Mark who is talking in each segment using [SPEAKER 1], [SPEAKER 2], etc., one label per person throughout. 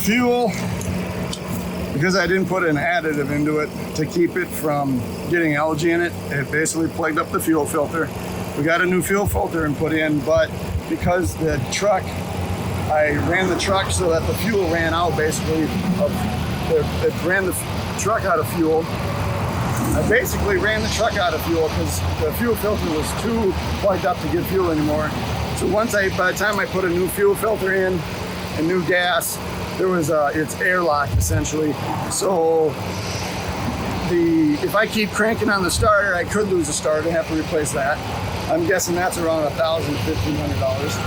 [SPEAKER 1] fuel, because I didn't put an additive into it to keep it from getting algae in it, it basically plugged up the fuel filter. We got a new fuel filter and put in, but because the truck, I ran the truck so that the fuel ran out basically. It ran the truck out of fuel. I basically ran the truck out of fuel because the fuel filter was too plugged up to get fuel anymore. So by the time I put a new fuel filter in and new gas, there was it's airlocked essentially. So if I keep cranking on the starter, I could lose the starter and have to replace that. I'm guessing that's around $1,000 to $1,500.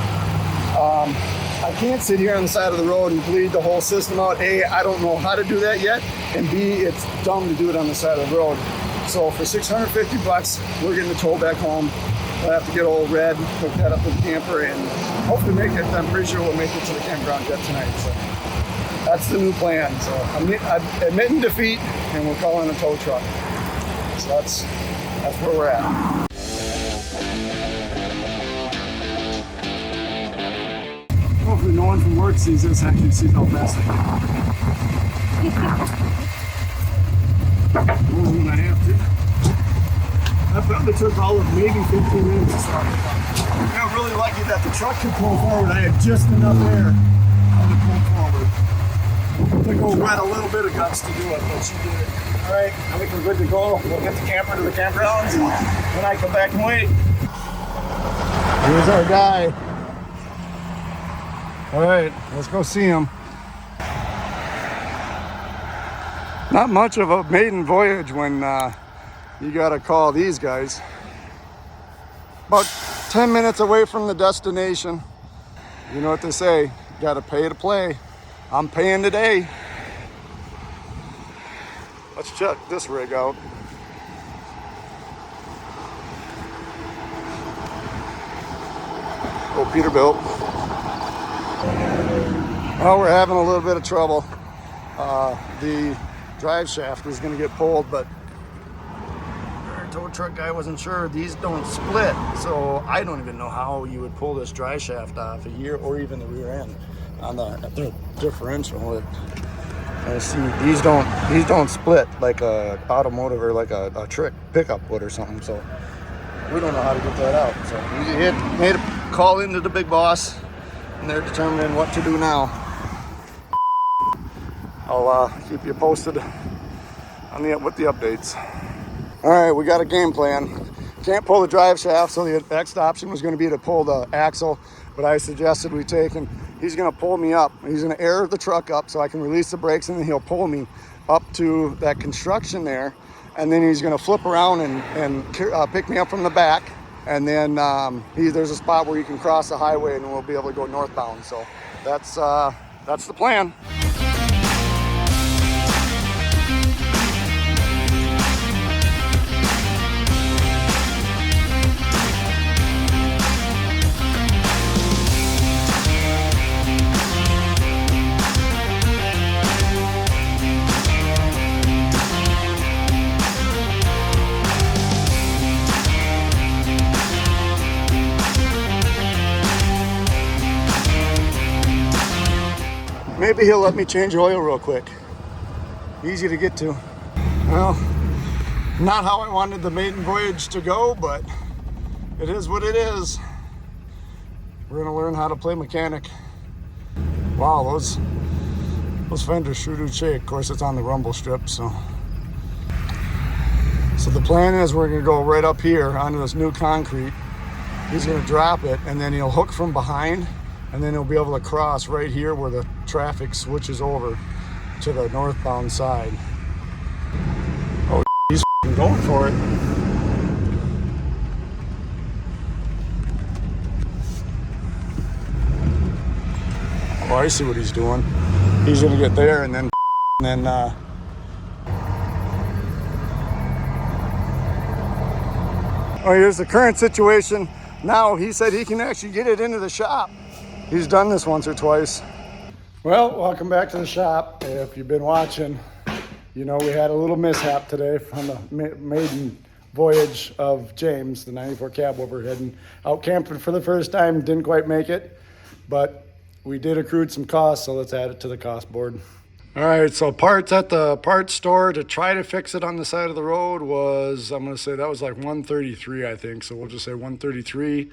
[SPEAKER 1] I can't sit here on the side of the road and bleed the whole system out. A, I don't know how to do that yet, and B, it's dumb to do it on the side of the road. So for $650, we're getting the tow back home. I'll have to get old Red, hook that up with the camper, and hopefully make it. I'm pretty sure we'll make it to the campground yet tonight. So that's the new plan. So I'm admitting defeat, and we're calling a tow truck. So that's where we're at. Hopefully no one from work sees this, actually sees how fast I get. More than I have to. That probably took all of maybe 15 minutes to start. I got really lucky that the truck could pull forward. I had just enough air to pull forward. It took old Red a little bit of guts to do it, but she did it. All right, I think we're good to go. We'll get the camper to the campgrounds, and then I come back and wait. Here's our guy. All right, let's go see him. Not much of a maiden voyage when you gotta call these guys. About 10 minutes away from the destination. You know what they say, you gotta pay to play. I'm paying today. Let's check this rig out. Oh, Peterbilt. Well, we're having a little bit of trouble. The drive shaft was going to get pulled, but our tow truck guy wasn't sure. These don't split, so I don't even know how you would pull this drive shaft off here, or even the rear end on the differential. I see these don't split like a automotive or like a trick pickup would or something. So we don't know how to get that out. So we made a call into the big boss, and they're determining what to do now. I'll keep you posted on with the updates. All right, we got a game plan. Can't pull the drive shaft, so the next option was going to be to pull the axle, but I suggested we take him. He's going to pull me up. He's going to air the truck up so I can release the brakes, and then he'll pull me up to that construction there, and then he's going to flip around and pick me up from the back, and then there's a spot where you can cross the highway, and we'll be able to go northbound. So that's the plan. Maybe he'll let me change oil real quick. Easy to get to. Well, not how I wanted the maiden voyage to go, but it is what it is. We're gonna learn how to play mechanic. Wow, those fenders sure do shake. Of course, it's on the rumble strip, so the plan is we're gonna go right up here onto this new concrete. He's gonna drop it, and then he'll hook from behind, and then he'll be able to cross right here where the traffic switches over to the northbound side. Oh, he's going for it. Oh, I see what he's doing. He's gonna get there and then oh, here's the current situation. Now he said he can actually get it into the shop. He's done this once or twice. Well, welcome back to the shop. If you've been watching, you know we had a little mishap today from the maiden voyage of James, the 94 cabover, heading out camping for the first time. Didn't quite make it, but we did accrue some costs, so let's add it to the cost board. All right, so parts at the parts store to try to fix it on the side of the road was, I'm gonna say that was like 133, I think. So we'll just say 133.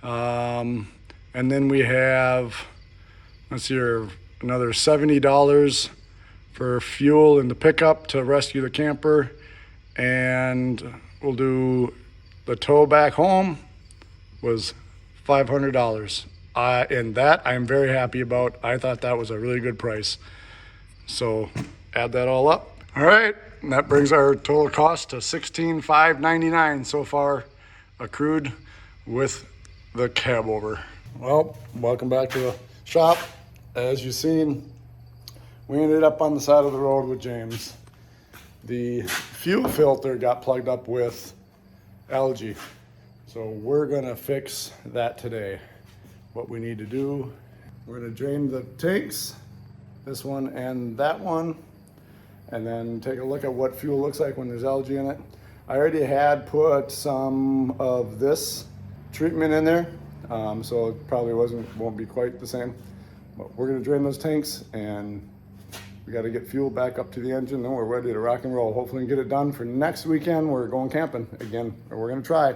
[SPEAKER 1] And then we have, let's see here, another $70 for fuel in the pickup to rescue the camper. And we'll do the tow back home was $500. And that I'm very happy about. I thought that was a really good price. So add that all up. All right, and that brings our total cost to $16,599 so far accrued with the cabover. Well, welcome back to the shop. As you've seen, we ended up on the side of the road with James. The fuel filter got plugged up with algae. So we're gonna fix that today. What we need to do, we're gonna drain the tanks, this one and that one, and then take a look at what fuel looks like when there's algae in it. I already had put some of this treatment in there, so it probably won't be quite the same. But we're gonna drain those tanks, and we gotta get fuel back up to the engine, then we're ready to rock and roll. Hopefully we can get it done for next weekend. We're going camping again, or we're gonna try.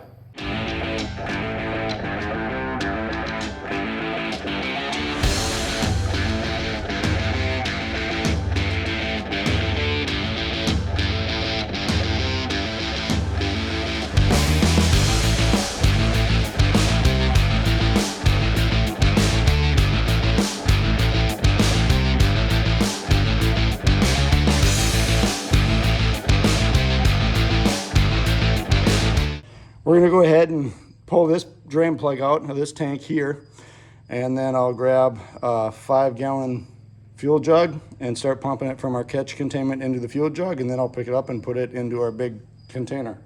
[SPEAKER 1] We're gonna go ahead and pull this drain plug out of this tank here, and then I'll grab a 5-gallon fuel jug and start pumping it from our catch containment into the fuel jug, and then I'll pick it up and put it into our big container.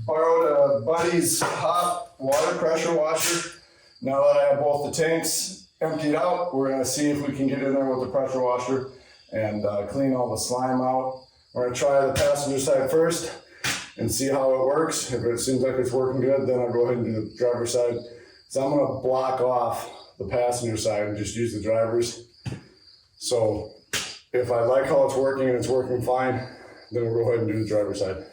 [SPEAKER 1] Borrowed a buddy's hot water pressure washer. Now that I have both the tanks emptied out, we're gonna see if we can get in there with the pressure washer and clean all the slime out. We're gonna try the passenger side first and see how it works. If it seems like it's working good, then I'll go ahead and do the driver's side. So I'm gonna block off the passenger side and just use the driver's. So if I like how it's working and it's working fine, then we'll go ahead and do the driver's side.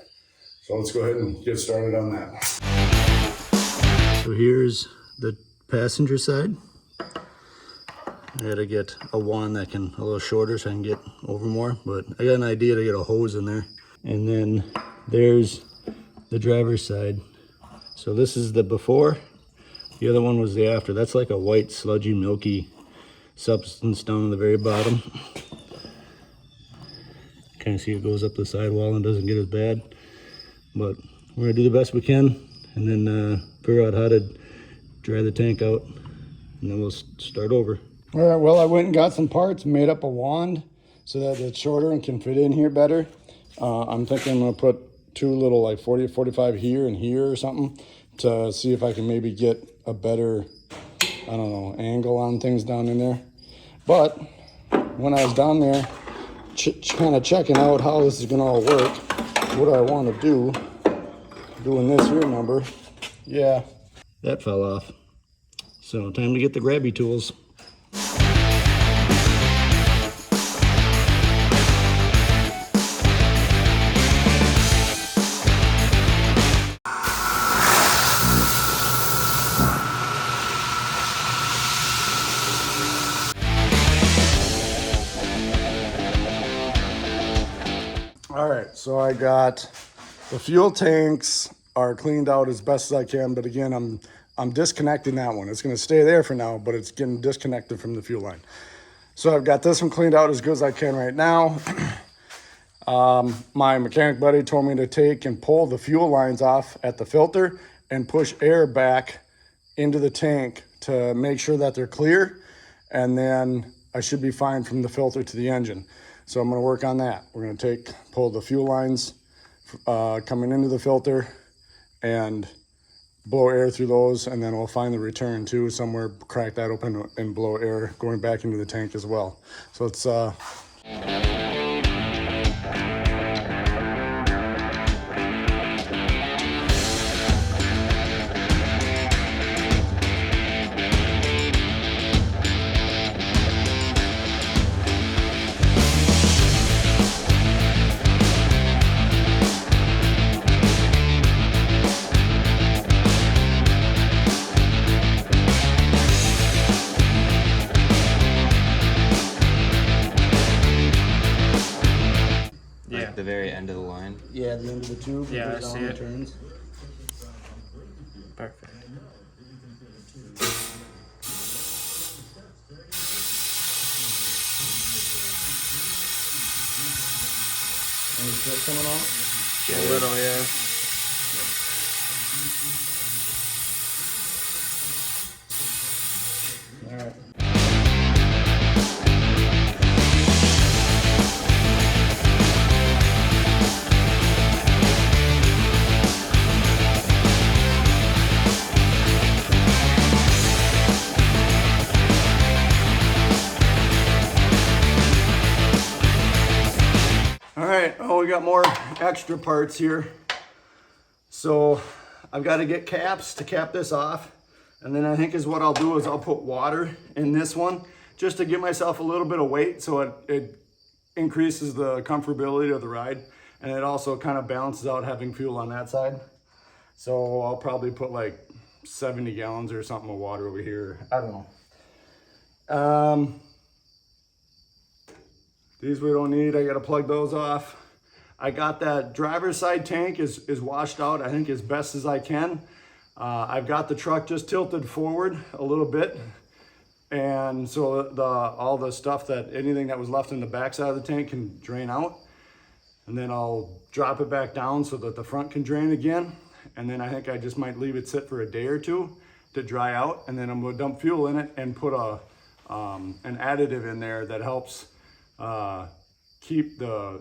[SPEAKER 1] So let's go ahead and get started on that. So here's the passenger side. I gotta get a wand that can a little shorter so I can get over more, but I got an idea to get a hose in there. And then there's the driver's side. So this is the before, the other one was the after. That's like a white, sludgy, milky substance down at the very bottom. Kind of see it goes up the sidewall and doesn't get as bad. But we're gonna do the best we can and then figure out how to dry the tank out, and then we'll start over. All right, well, I went and got some parts, made up a wand so that it's shorter and can fit in here better. I'm thinking I'm gonna put two little like 40 or 45 here and here or something to see if I can maybe get a better, I don't know, angle on things down in there. But when I was down there kind of checking out how this is gonna all work, what I want to do, doing this here number, yeah, that fell off. So time to get the grabby tools. All right, so I got the fuel tanks are cleaned out as best as I can, but again, I'm disconnecting that one. It's gonna stay there for now, but it's getting disconnected from the fuel line. So I've got this one cleaned out as good as I can right now. My mechanic buddy told me to take and pull the fuel lines off at the filter and push air back into the tank to make sure that they're clear, and then I should be fine from the filter to the engine. So I'm gonna work on that. We're gonna pull the fuel lines coming into the filter and blow air through those, and then we'll find the return too, somewhere, crack that open and blow air going back into the tank as well. So it's
[SPEAKER 2] the very end of the line.
[SPEAKER 1] yeah, the end of the tube.
[SPEAKER 3] Yeah, I see it.
[SPEAKER 1] Turns.
[SPEAKER 3] Perfect.
[SPEAKER 1] Any shit coming off?
[SPEAKER 3] A little, yeah.
[SPEAKER 1] All right. All right, oh, we got more extra parts here. So I've got to get caps to cap this off. And then I think is what I'll do is I'll put water in this one just to give myself a little bit of weight so it increases the comfortability of the ride. And it also kind of balances out having fuel on that side. So I'll probably put like 70 gallons or something of water over here. I don't know. These we don't need, I gotta plug those off. I got that driver's side tank is washed out, I think as best as I can. I've got the truck just tilted forward a little bit. And so all the stuff anything that was left in the backside of the tank can drain out. And then I'll drop it back down so that the front can drain again. And then I think I just might leave it sit for a day or two to dry out. And then I'm gonna dump fuel in it and put an additive in there that helps keep the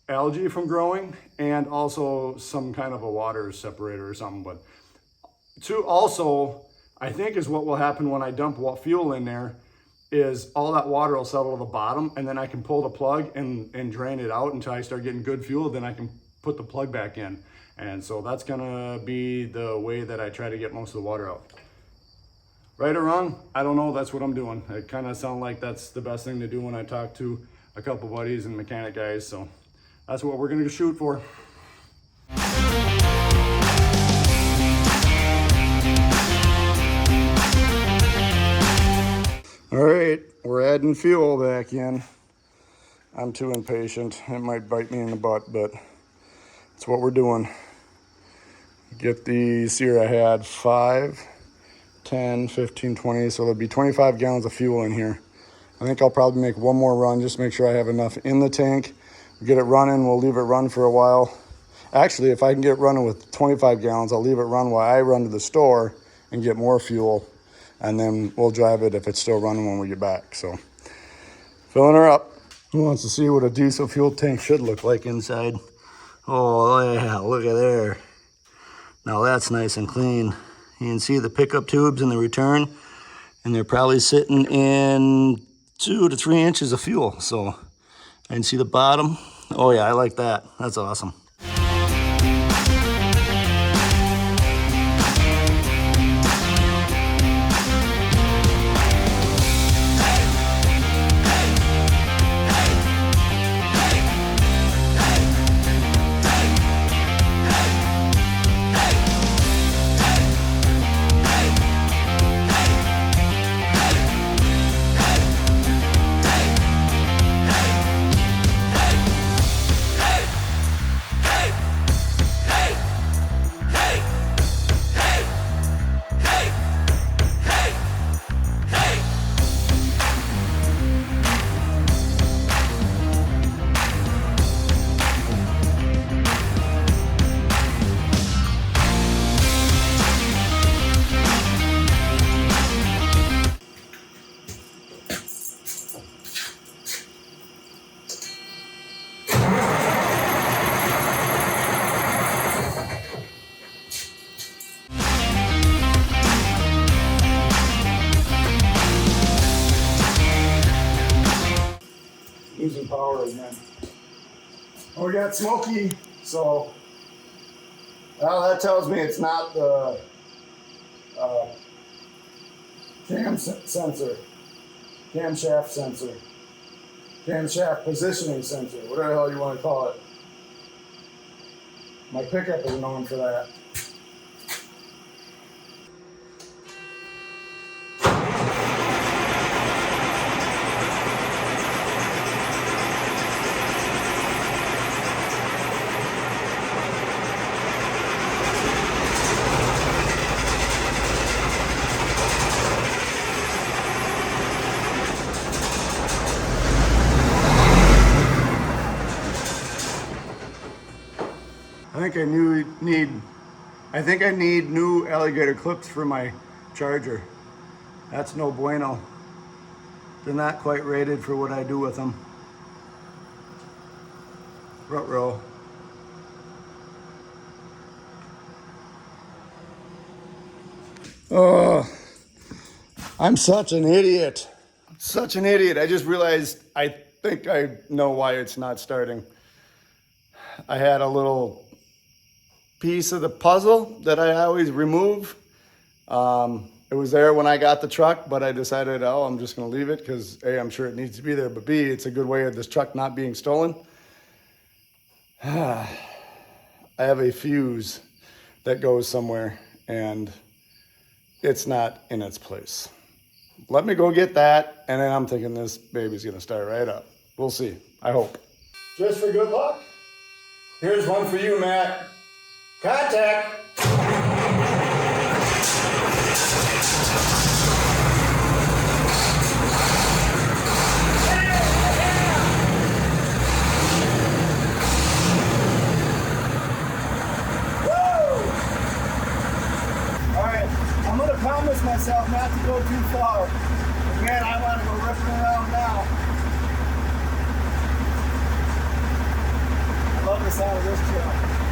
[SPEAKER 1] algae from growing, and also some kind of a water separator or something. But also, I think is what will happen when I dump fuel in there is all that water will settle to the bottom, and then I can pull the plug and drain it out until I start getting good fuel. Then I can put the plug back in. And so that's gonna be the way that I try to get most of the water out. Right or wrong, I don't know, that's what I'm doing. It kind of sounds like that's the best thing to do when I talk to a couple buddies and mechanic guys, so that's what we're gonna shoot for. All right, we're adding fuel back in. I'm too impatient. It might bite me in the butt, but it's what we're doing. Get these here, I had 5, 10, 15, 20, so there'll be 25 gallons of fuel in here. I think I'll probably make one more run, just make sure I have enough in the tank. We'll get it running, we'll leave it run for a while. Actually, if I can get running with 25 gallons, I'll leave it run while I run to the store and get more fuel. And then we'll drive it if it's still running when we get back. So, filling her up. Who wants to see what a diesel fuel tank should look like inside? Oh yeah, look at there. Now that's nice and clean. You can see the pickup tubes and the return, and they're probably sitting in 2 to 3 inches of fuel. So I can see the bottom. Oh yeah, I like that. That's awesome. losing power again. Oh, we got smoky, so well, that tells me it's not the camshaft sensor, camshaft positioning sensor, whatever the hell you want to call it. My pickup is known for that. I think I need new alligator clips for my charger. That's no bueno. They're not quite rated for what I do with them. Ruh-roh. Oh, I'm such an idiot. Such an idiot. I just realized I think I know why it's not starting. I had a little piece of the puzzle that I always remove. It was there when I got the truck, but I decided, oh, I'm just going to leave it because A, I'm sure it needs to be there, but B, it's a good way of this truck not being stolen. I have a fuse that goes somewhere and it's not in its place. Let me go get that, and then I'm thinking this baby's going to start right up. We'll see. I hope. Just for good luck, here's one for you, Matt. Contact! I'm gonna promise myself not to go too far. Man, I want to go ripping around now. I love the sound of this truck.